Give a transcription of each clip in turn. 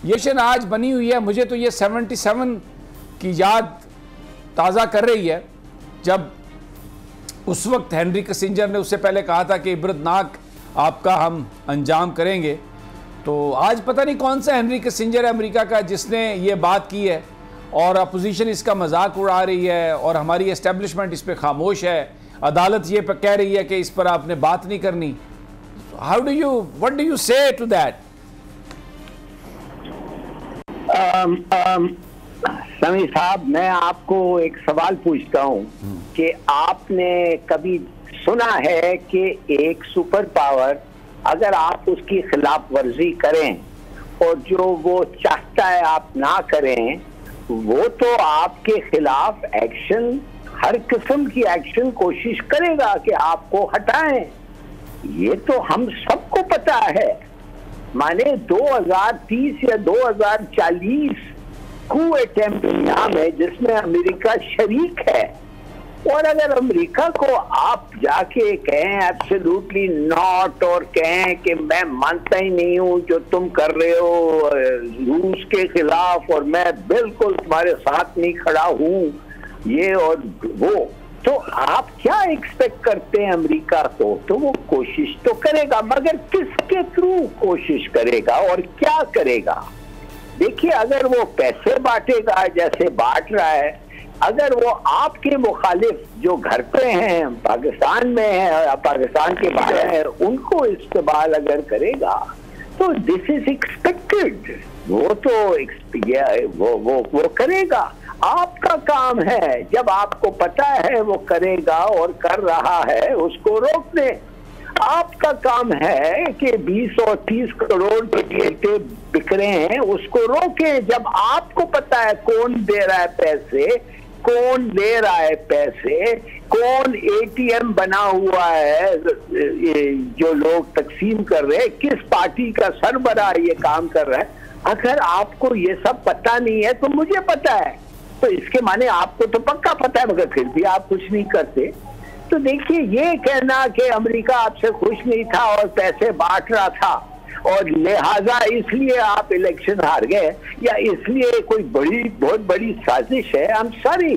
ये शनाज बनी हुई है, मुझे तो ये 77 की याद ताज़ा कर रही है, जब उस वक्त हेनरी किसिंजर ने उससे पहले कहा था कि इबरतनाक आपका हम अंजाम करेंगे। तो आज पता नहीं कौन सा हेनरी किसिंजर है अमेरिका का जिसने ये बात की है, और अपोजिशन इसका मजाक उड़ा रही है और हमारी एस्टेब्लिशमेंट इस पर खामोश है। अदालत ये कह रही है कि इस पर आपने बात नहीं करनी। व्हाट डू यू से टू दैट? समी साहब, मैं आपको एक सवाल पूछता हूं कि आपने कभी सुना है कि एक सुपर पावर अगर आप उसकी खिलाफ वर्जी करें और जो वो चाहता है आप ना करें, वो तो आपके खिलाफ एक्शन, हर किस्म की एक्शन कोशिश करेगा कि आपको हटाएं। ये तो हम सबको पता है। माने 2030 या 2040 कू अटेम्प्ट नाम है जिसमें अमेरिका शरीक है, और अगर अमेरिका को आप जाके कहें एब्सोल्युटली नॉट, और कहें कि मैं मानता ही नहीं हूं जो तुम कर रहे हो रूस के खिलाफ और मैं बिल्कुल तुम्हारे साथ नहीं खड़ा हूं, ये और वो, तो आप क्या एक्सपेक्ट करते हैं अमेरिका को? तो वो कोशिश तो करेगा, मगर किसके थ्रू कोशिश करेगा और क्या करेगा? देखिए, अगर वो पैसे बांटेगा जैसे बांट रहा है, अगर वो आपके मुखालिफ जो घर पे हैं, पाकिस्तान में है, पाकिस्तान के बाहर है, उनको इस्तेमाल अगर करेगा तो दिस इज एक्सपेक्टेड। वो तो वो करेगा। आपका काम है, जब आपको पता है वो करेगा और कर रहा है, उसको रोक दें। आपका काम है कि 20 और 30 करोड़ के डेटे बिक रहे हैं, उसको रोकें। जब आपको पता है कौन दे रहा है पैसे, कौन ले रहा है पैसे, कौन एटीएम बना हुआ है, जो लोग तकसीम कर रहे हैं, किस पार्टी का सरबराह ये काम कर रहा है, अगर आपको ये सब पता नहीं है तो मुझे पता है, तो इसके माने आपको तो पक्का पता है, मगर फिर भी आप कुछ नहीं करते। तो देखिए, ये कहना कि अमेरिका आपसे खुश नहीं था और पैसे बांट रहा था और लिहाजा इसलिए आप इलेक्शन हार गए, या इसलिए कोई बहुत बड़ी साजिश है, आई एम सॉरी।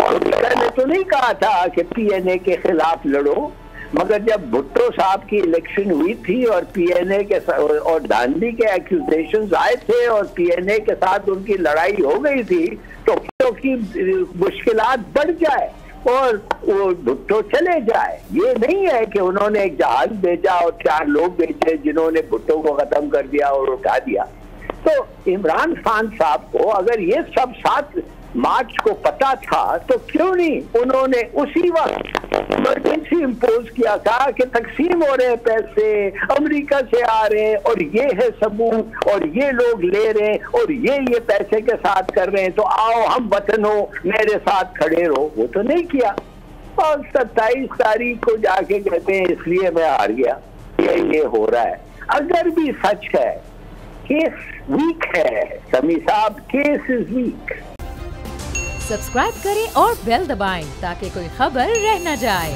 अमेरिका ने तो नहीं कहा था कि पीएनए के खिलाफ लड़ो, मगर जब भुट्टो साहब की इलेक्शन हुई थी और पीएनए के और धांधली के एक्यूजेशंस आए थे और पीएनए के साथ उनकी लड़ाई हो गई थी, तो की मुश्किलात बढ़ जाए और वो भुट्टो चले जाए। ये नहीं है कि उन्होंने एक जहाज भेजा और 4 लोग भेजे जिन्होंने भुट्टो को खत्म कर दिया और उठा दिया। तो इमरान खान साहब को अगर ये सब 7 मार्च को पता था तो क्यों नहीं उन्होंने उसी वक्त इमरजेंसी इम्पोज किया था कि तकसीम हो रहे पैसे अमेरिका से आ रहे हैं और ये है सबूत और ये लोग ले रहे हैं और ये पैसे के साथ कर रहे हैं, तो आओ हम वतन हो, मेरे साथ खड़े रहो। वो तो नहीं किया, और 27 तारीख को जाके कहते हैं इसलिए मैं हार गया। ये हो रहा है। अगर भी सच है, केस वीक है समी साहब, केस इज वीक। सब्सक्राइब करें और बेल दबाएं ताकि कोई खबर रह न जाए।